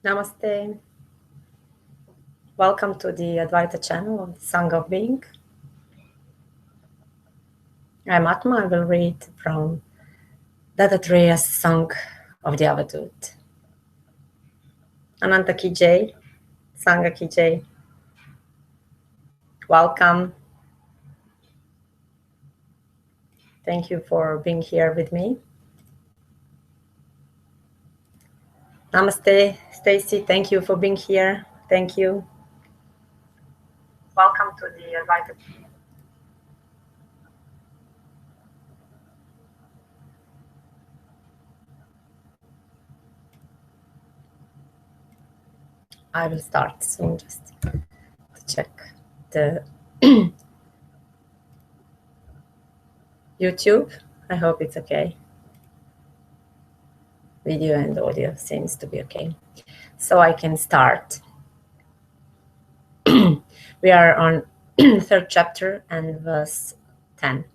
Namaste. Welcome to the Advaita channel of the Song of Being. I'm Atma. I will read from Dattatreya's Song of the Avadhut. Ananta Ki Jai, Sangha Ki Jai. Welcome. Thank you for being here with me. Namaste, Stacy. Thank you for being here. Thank you. Welcome to the Advaita. I will start soon, just to check the YouTube. I hope it's okay. Video and audio seems to be okay. So I can start. We are on third chapter and verse 10.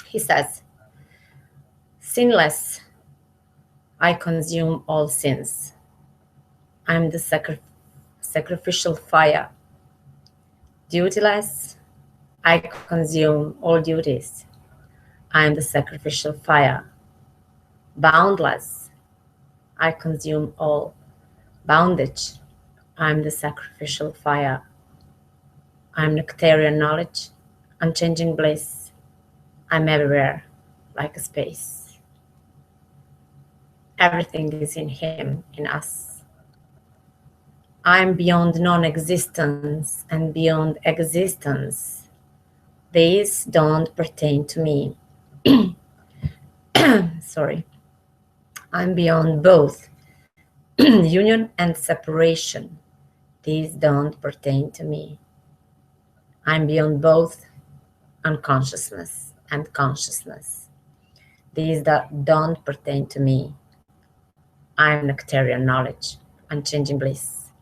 He says, "Sinless, I consume all sins. I am the sacrificial fire. Dutyless, I consume all duties. I am the sacrificial fire. Boundless, I consume all bondage. I am the sacrificial fire. I am nectarian knowledge, unchanging bliss. I'm everywhere, like a space. Everything is in him, in us. I am beyond non-existence and beyond existence. These don't pertain to me." Sorry. I'm beyond both union and separation. These don't pertain to me. I'm beyond both unconsciousness and consciousness. These that don't pertain to me. I'm nectarian knowledge, unchanging bliss.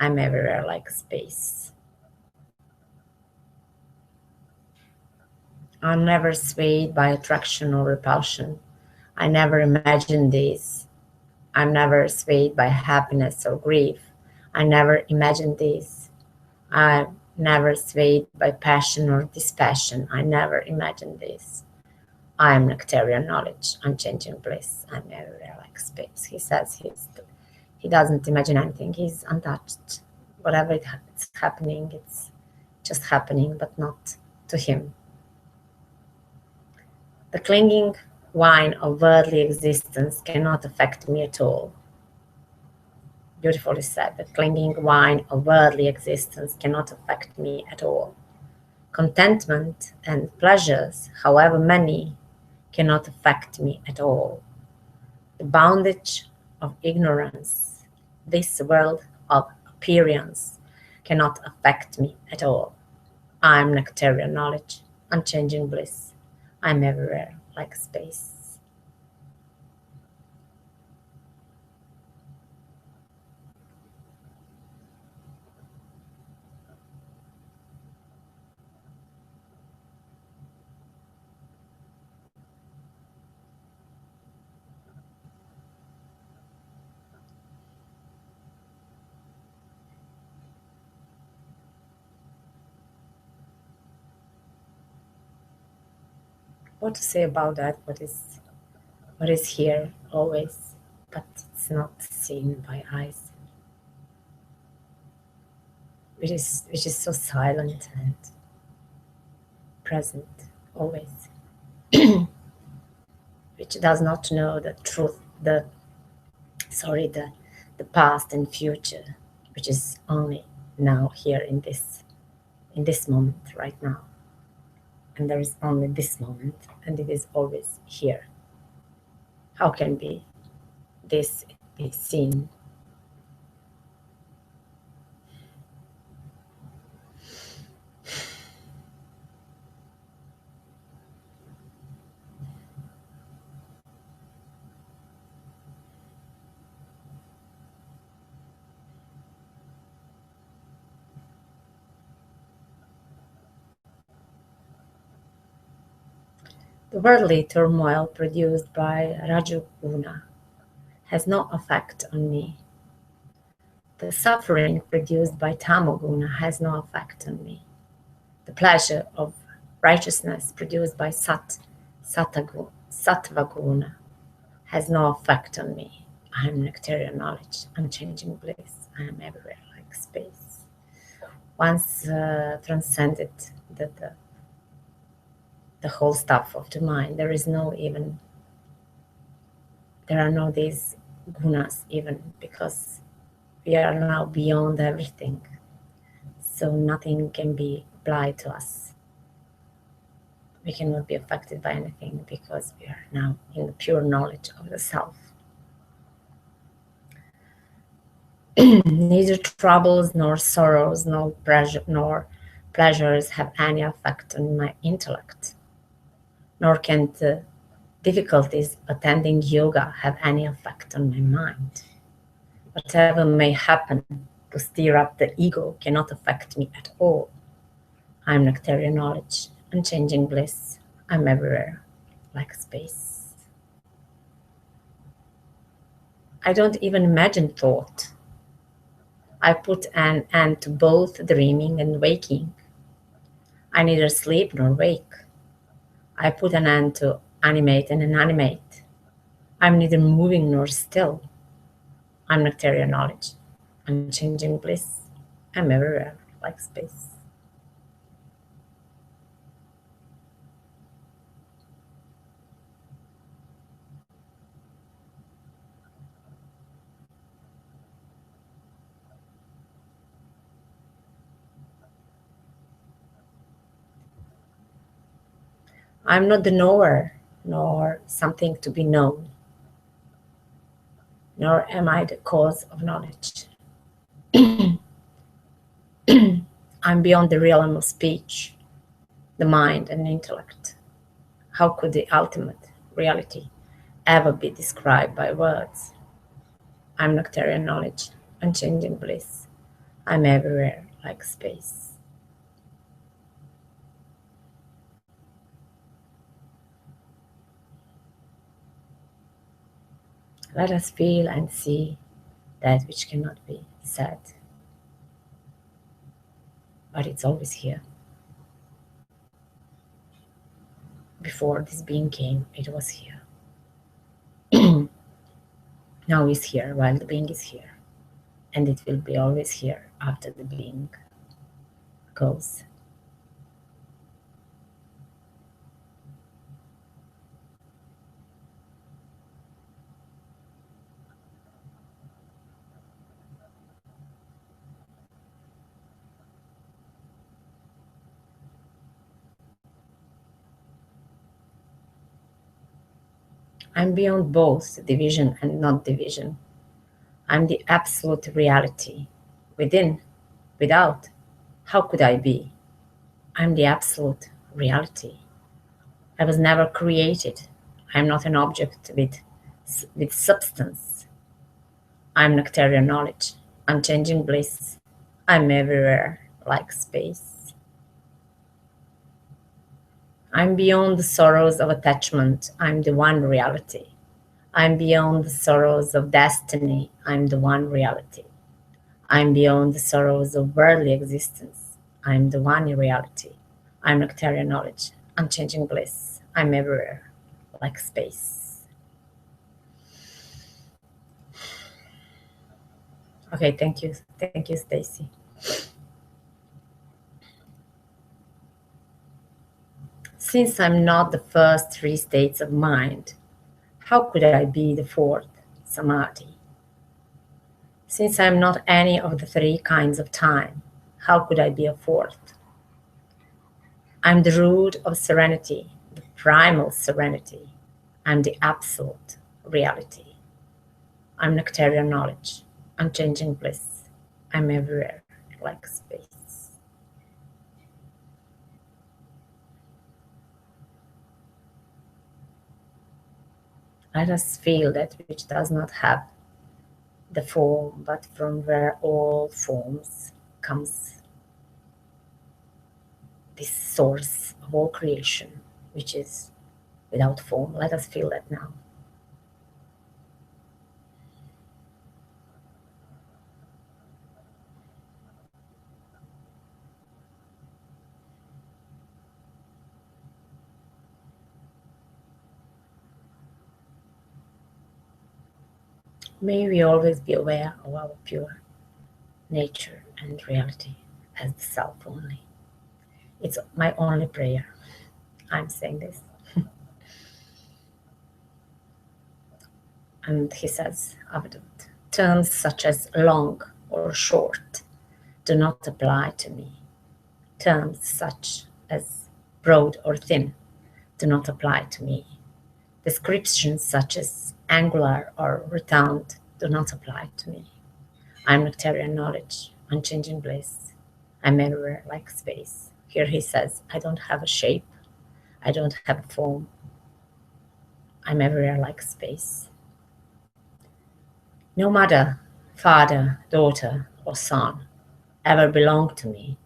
I'm everywhere like space. I'm never swayed by attraction or repulsion. I never imagine these. I'm never swayed by happiness or grief. I never imagine these. I'm never swayed by passion or dispassion. I never imagine this. I am nectarian knowledge, unchanging bliss. I'm everywhere like space. He says he doesn't imagine anything. He's untouched. Whatever it's happening, it's just happening, but not to him. The clinging wine of worldly existence cannot affect me at all. Beautifully said. The clinging wine of worldly existence cannot affect me at all. Contentment and pleasures, however many, cannot affect me at all. The bondage of ignorance, this world of appearance, cannot affect me at all. I am nectarian knowledge, unchanging bliss. I am everywhere like space. What to say about that? What is here always, but it's not seen by eyes. Which is so silent and present always. Which does not know the truth, the past and future, which is only now here in this moment right now. And there is only this moment, and it is always here. How can this be seen? The worldly turmoil produced by Rajoguna has no effect on me. The suffering produced by tamoguna has no effect on me. The pleasure of righteousness produced by sattvaguna has no effect on me. I am nectarian knowledge, unchanging bliss. I am everywhere like space. Once transcended the whole stuff of the mind, there are no these gunas even, because we are now beyond everything. So nothing can be applied to us. We cannot be affected by anything because we are now in the pure knowledge of the self. Neither troubles nor sorrows nor pleasures have any effect on my intellect, nor can the difficulties attending yoga have any effect on my mind. Whatever may happen to stir up the ego cannot affect me at all. I am nectarian knowledge, unchanging bliss. I'm everywhere, like space. I don't even imagine thought. I put an end to both dreaming and waking. I neither sleep nor wake. I put an end to animate and inanimate. I'm neither moving nor still. I'm nectarian knowledge, unchanging bliss. I'm everywhere, like space. I'm not the knower, nor something to be known, nor am I the cause of knowledge. I'm beyond the realm of speech, the mind, and intellect. How could the ultimate reality ever be described by words? I'm nectarian knowledge, unchanging bliss. I'm everywhere, like space. Let us feel and see that which cannot be said, but it's always here. Before this being came, it was here. Now it's here while the being is here, and it will be always here after the being goes. I'm beyond both division and not division. I'm the absolute reality. Within, without, how could I be? I'm the absolute reality. I was never created. I'm not an object with substance. I'm nectarian knowledge, unchanging bliss. I'm everywhere, like space. I'm beyond the sorrows of attachment. I'm the one reality. I'm beyond the sorrows of destiny. I'm the one reality. I'm beyond the sorrows of worldly existence. I'm the one in reality. I'm nectarian knowledge, unchanging bliss. I'm everywhere, like space. Okay, thank you. Thank you, Stacy. Since I'm not the first three states of mind, how could I be the fourth, samadhi? Since I'm not any of the three kinds of time, how could I be a fourth? I'm the root of serenity, the primal serenity. I'm the absolute reality. I'm nectarian knowledge, unchanging bliss. I'm everywhere, like space. Let us feel that which does not have the form, but from where all forms comes this source of all creation, which is without form. Let us feel that now. May we always be aware of our pure nature and reality as the self only. It's my only prayer. I'm saying this. And he says, Avadhut, terms such as long or short do not apply to me. Terms such as broad or thin do not apply to me. Descriptions such as angular or round do not apply to me. I'm nectarian knowledge, unchanging bliss. I'm everywhere like space. Here he says, I don't have a shape. I don't have a form. I'm everywhere like space. No mother, father, daughter, or son ever belonged to me.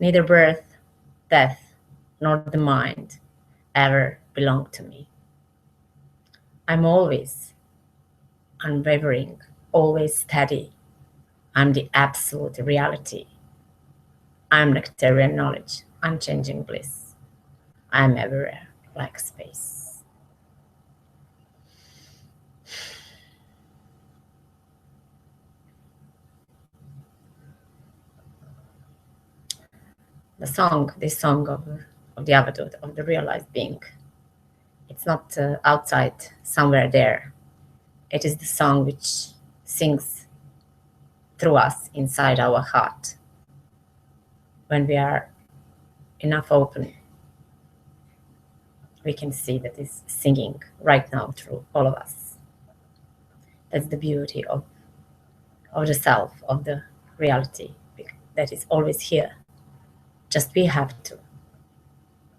Neither birth, death, nor the mind ever belonged to me. I'm always unwavering, always steady. I'm the absolute reality. I'm nectarian knowledge, unchanging bliss. I'm everywhere like space. This song of the Avadhut, of the realized being, it's not outside somewhere there. It is the song which sings through us inside our heart. When we are enough open, we can see that it's singing right now through all of us. That's the beauty of the self, of the reality that is always here. Just we have to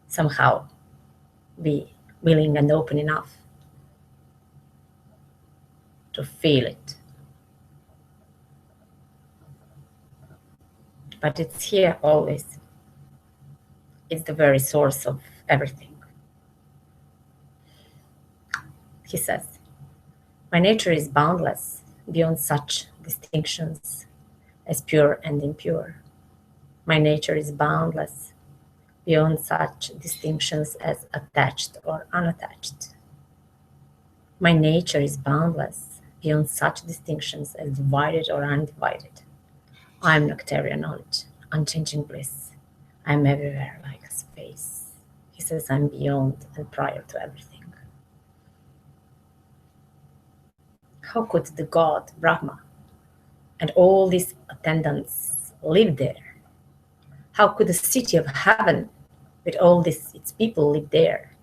somehow be willing and open enough to feel it. But it's here always. It's the very source of everything. He says, my nature is boundless beyond such distinctions as pure and impure. My nature is boundless beyond such distinctions as attached or unattached. My nature is boundless beyond such distinctions as divided or undivided. I am nectarian knowledge, unchanging bliss. I am everywhere like space. He says I'm beyond and prior to everything. How could the god Brahma and all these attendants live there? How could the city of heaven with all its people live there?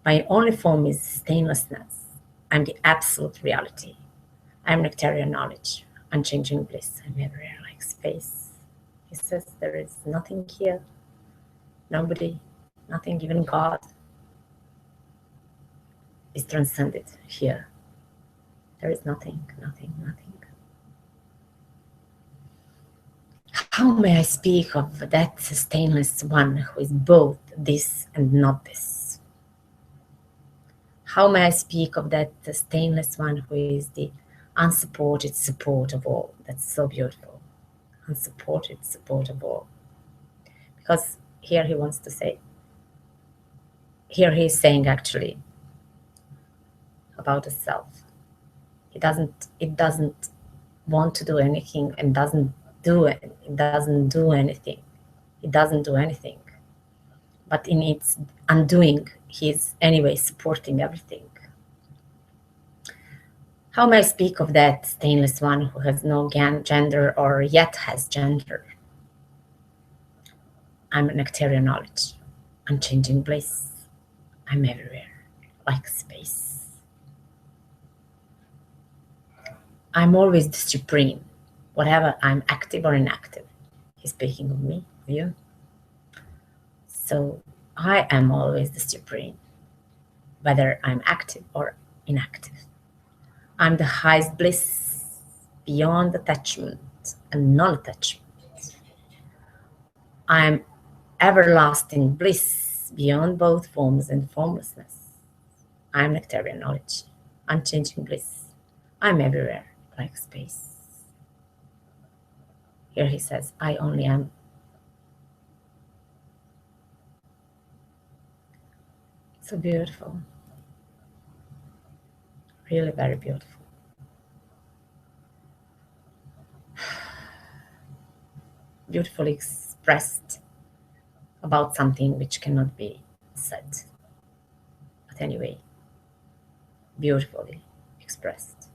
My only form is stainlessness. I'm the absolute reality. I'm nectarian knowledge, unchanging bliss. I'm everywhere like space. He says there is nothing here, nobody, nothing, even God is transcended here. There is nothing, nothing, nothing. How may I speak of that stainless one who is both this and not this? How may I speak of that stainless one who is the unsupported support of all? That's so beautiful. Unsupported support of all. Because here he wants to say, here he is saying actually about the self. It doesn't want to do anything and doesn't do it. It doesn't do anything. It doesn't do anything. But in its undoing, he's anyway supporting everything. How may I speak of that stainless one who has no gender or yet has gender? I'm a nectarian knowledge, unchanging bliss. I'm everywhere, like space. I'm always the supreme, whatever I'm active or inactive. He's speaking of me, of you. So I am always the supreme, whether I'm active or inactive. I'm the highest bliss beyond attachment and non-attachment. I'm everlasting bliss beyond both forms and formlessness. I'm nectarian knowledge, unchanging bliss. I'm everywhere like space. Here he says, I only am. So beautiful. Really very beautiful. Beautifully expressed about something which cannot be said. But anyway, beautifully expressed.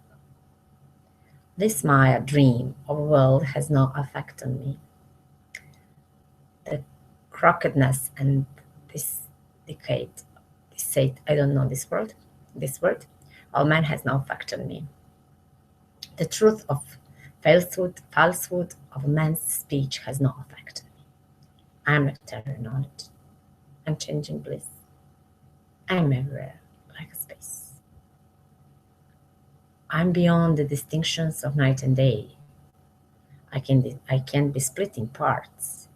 This Maya dream of a world has no effect on me. The crookedness and this decade, I don't know this word, of man has no effect on me. The truth of falsehood of man's speech has no effect on me. I am nectarian knowledge, unchanging bliss. I am everywhere, like a space. I am beyond the distinctions of night and day. I can be split in parts.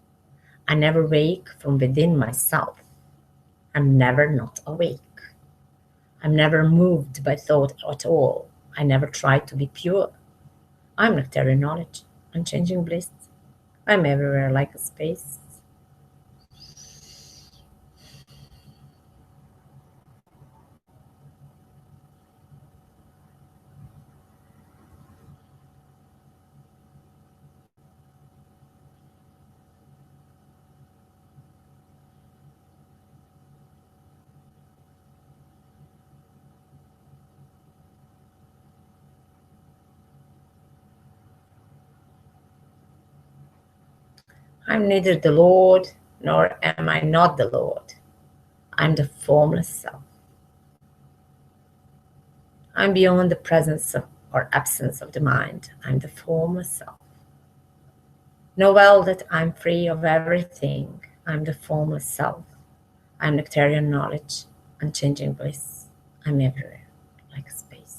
I never wake from within myself. I'm never not awake. I'm never moved by thought at all. I never try to be pure. I'm nectarian knowledge, unchanging bliss. I'm everywhere like a space. I'm neither the Lord, nor am I not the Lord. I'm the formless self. I'm beyond the presence or absence of the mind. I'm the formless self. Know well that I'm free of everything. I'm the formless self. I'm nectarian knowledge, unchanging bliss. I'm everywhere, like space.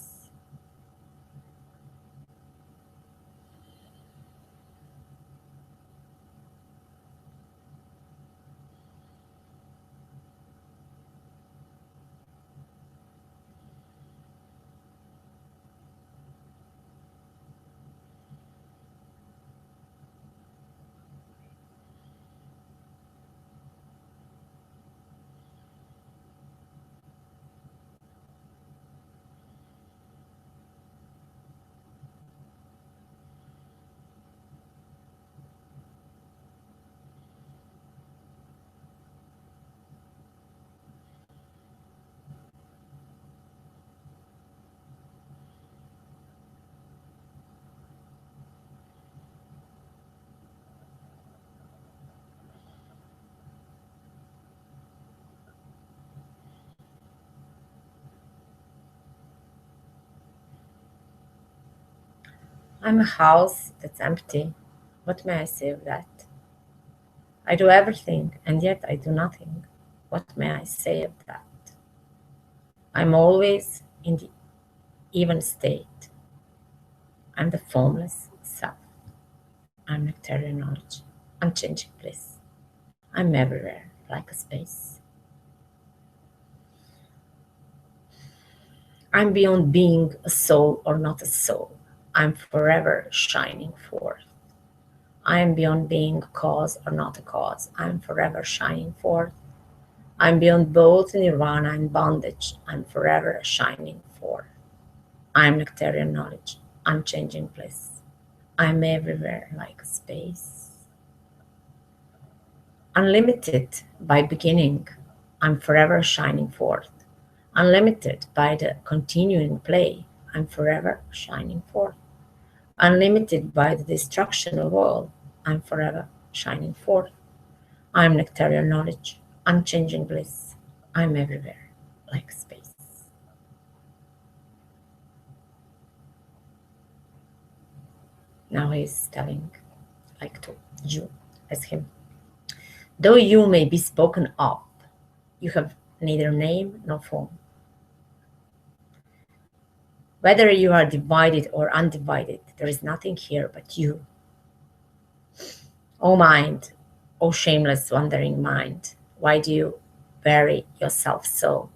I'm a house that's empty. What may I say of that? I do everything, and yet I do nothing. What may I say of that? I'm always in the even state. I'm the formless self. I'm nectarian knowledge, unchanging bliss. I'm everywhere, like a space. I'm beyond being a soul or not a soul. I'm forever shining forth. I am beyond being a cause or not a cause. I'm forever shining forth. I'm beyond both nirvana and bondage. I'm forever shining forth. I'm nectarian knowledge, unchanging bliss. I'm everywhere like a space. Unlimited by beginning, I'm forever shining forth. Unlimited by the continuing play, I'm forever shining forth. Unlimited by the destruction of all, I'm forever shining forth. I'm nectarian knowledge, unchanging bliss. I'm everywhere, like space. Now he's telling, like to you, as him. Though you may be spoken of, you have neither name nor form. Whether you are divided or undivided, there is nothing here but you. O mind, O shameless wandering mind, why do you bury yourself so?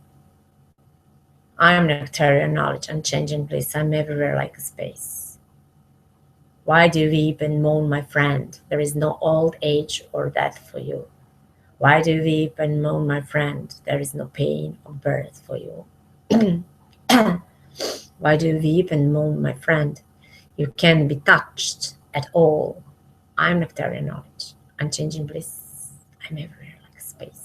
I am nectarian knowledge, unchanging bliss. I'm everywhere like a space. Why do you weep and moan, my friend? There is no old age or death for you. Why do you weep and moan, my friend? There is no pain of birth for you. Why do you weep and moan, my friend? You can't be touched at all. I'm nectarian knowledge, unchanging bliss. I'm everywhere like space.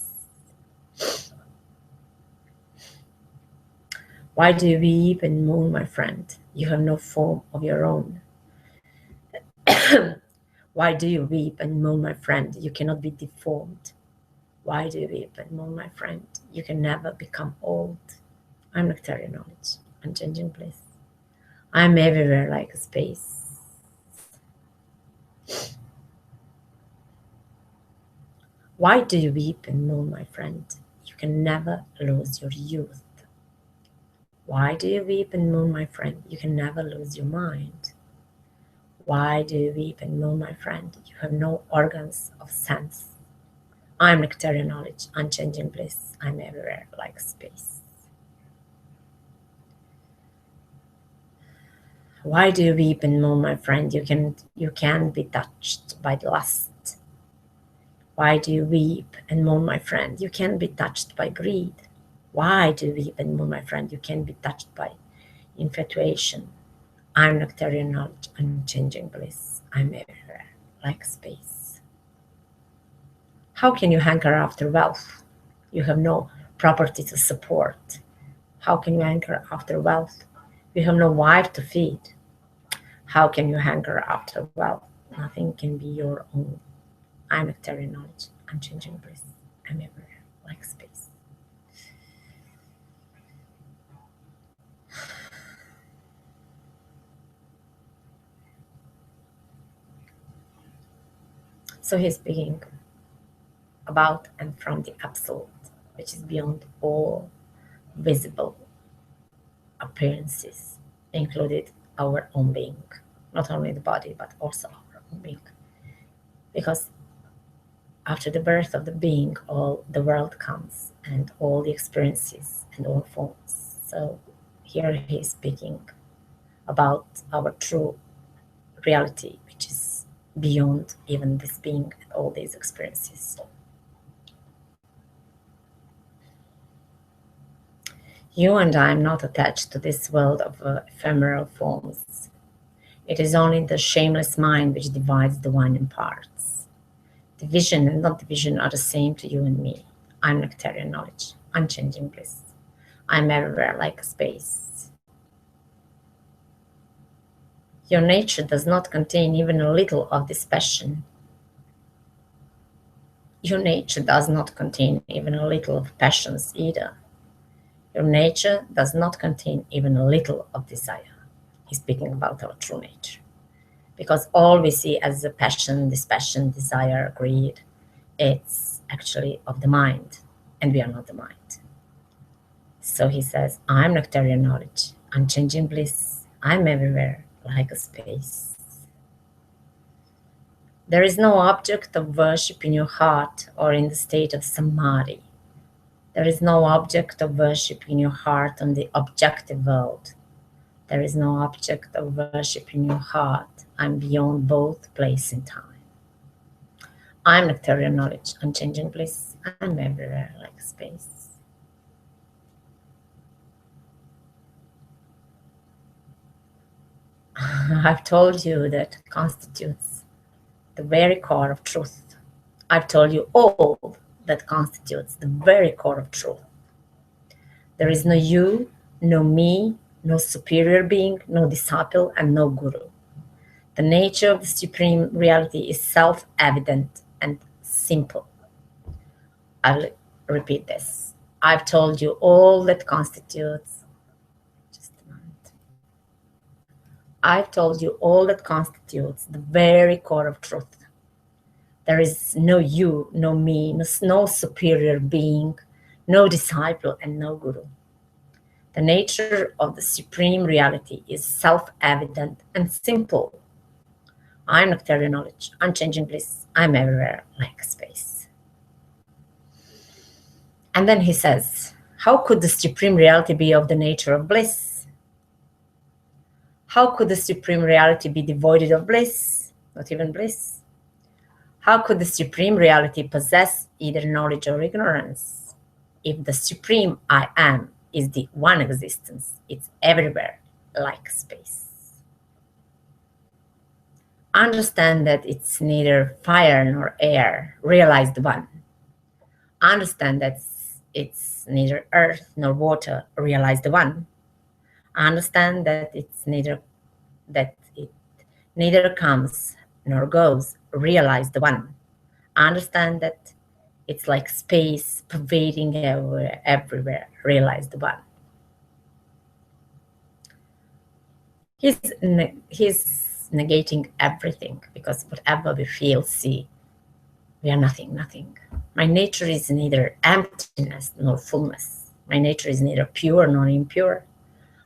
Why do you weep and moan, my friend? You have no form of your own. Why do you weep and moan, my friend? You cannot be deformed. Why do you weep and moan, my friend? You can never become old. I'm nectarian knowledge, unchanging bliss. I'm everywhere like a space. Why do you weep and moan, my friend? You can never lose your youth. Why do you weep and moan, my friend? You can never lose your mind. Why do you weep and moan, my friend? You have no organs of sense. I'm nectarian knowledge, unchanging bliss. I'm everywhere like space. Why do you weep and moan, my friend? You can be touched by lust. Why do you weep and moan, my friend? You can be touched by greed. Why do you weep and moan, my friend? You can be touched by infatuation. I'm nectarian knowledge, unchanging bliss. I'm everywhere like space. How can you hanker after wealth? You have no property to support. How can you hanker after wealth? You have no wife to feed. How can you hanker after wealth? Nothing can be your own. I'm nectarian knowledge, unchanging bliss. I'm everywhere like space. So he's speaking about and from the absolute, which is beyond all visible appearances, included our own being, not only the body, but also our own being. Because after the birth of the being, all the world comes and all the experiences and all forms. So here he is speaking about our true reality, which is beyond even this being and all these experiences. You and I am not attached to this world of ephemeral forms. It is only the shameless mind which divides the one in parts. Division and not division are the same to you and me. I'm nectarian knowledge, unchanging bliss. I'm everywhere like a space. Your nature does not contain even a little of this passion. Your nature does not contain even a little of passions either. Your nature does not contain even a little of desire. He's speaking about our true nature. Because all we see as a passion, desire, greed, it's actually of the mind, and we are not the mind. So he says, I'm nectarian knowledge, unchanging bliss, I'm everywhere like a space. There is no object of worship in your heart or in the state of samadhi. There is no object of worship in your heart on the objective world. There is no object of worship in your heart. I'm beyond both place and time. I'm nectarian knowledge, unchanging bliss. I'm everywhere like space. I've told you that constitutes the very core of truth. I've told you all that constitutes the very core of truth. There is no you, no me, no superior being, no disciple, and no guru. The nature of the supreme reality is self-evident and simple. I'll repeat this. I've told you all that constitutes, just a moment. I've told you all that constitutes the very core of truth. There is no you, no me, no superior being, no disciple, and no guru. The nature of the supreme reality is self-evident and simple. I'm nectarian knowledge, unchanging bliss. I'm everywhere like space. And then he says, how could the supreme reality be of the nature of bliss? How could the supreme reality be devoid of bliss? Not even bliss. How could the supreme reality possess either knowledge or ignorance? If the supreme I am is the one existence, it's everywhere. like space. Understand that it's neither fire nor air, realize the one. Understand that it's neither earth nor water, realize the one. Understand that it neither comes nor goes, realize the one. Understand that it's like space pervading everywhere, realize the one. He's negating everything, because whatever we feel, see, we are nothing. My nature is neither emptiness nor fullness. My nature is neither pure nor impure.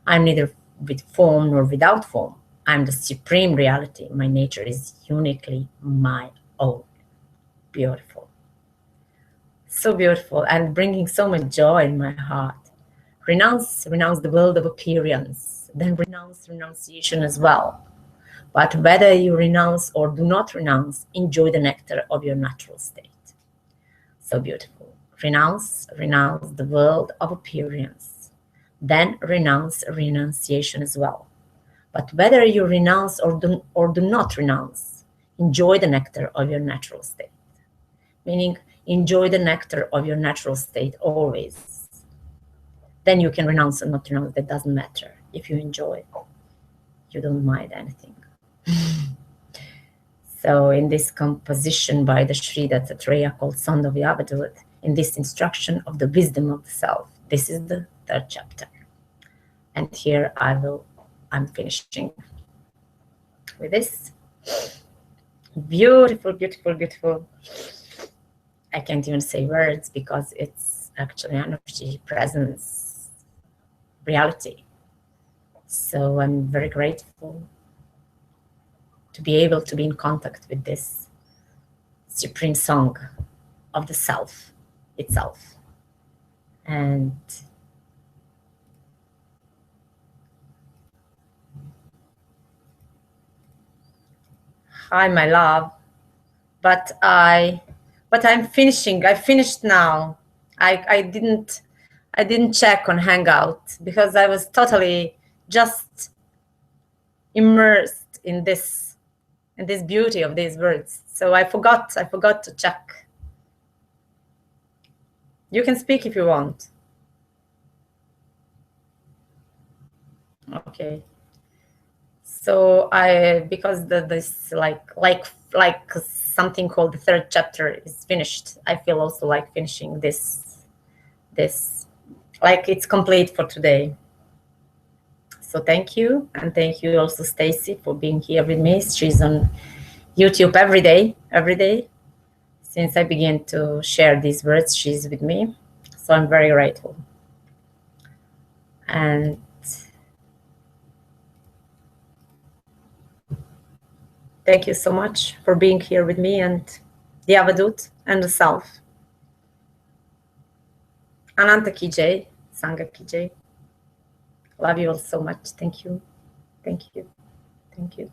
I'm neither with form nor without form. I'm the supreme reality. My nature is uniquely my own. Beautiful. So beautiful, and bringing so much joy in my heart. Renounce the world of appearance, then renounce renunciation as well. But whether you renounce or do not renounce, enjoy the nectar of your natural state. So beautiful. Renounce the world of appearance, then renounce renunciation as well. But whether you renounce or do not renounce, enjoy the nectar of your natural state. Meaning, enjoy the nectar of your natural state always. Then you can renounce or not renounce, that doesn't matter. If you enjoy, you don't mind anything. So in this composition by the Sri Dattatreya called Song of The Avadhut, in this instruction of the wisdom of the self, this is the third chapter. And here I'm finishing with this. Beautiful, beautiful, beautiful. I can't even say words, because it's actually energy, presence, reality. So I'm very grateful to be able to be in contact with this supreme song of the self itself. And hi, my love. But I'm finishing. I finished now. I didn't check on Hangout, because I was totally just immersed in this beauty of these words. So I forgot to check. You can speak if you want. Okay. So because this like something called the third chapter is finished, I feel also like finishing this like it's complete for today. So thank you, and thank you also Stacy for being here with me. She's on YouTube every day since I began to share these words. She's with me, so I'm very grateful. And thank you so much for being here with me and the Avadhut and the self. Ananta ki jai, Sangha ki jai. Love you all so much. Thank you. Thank you. Thank you.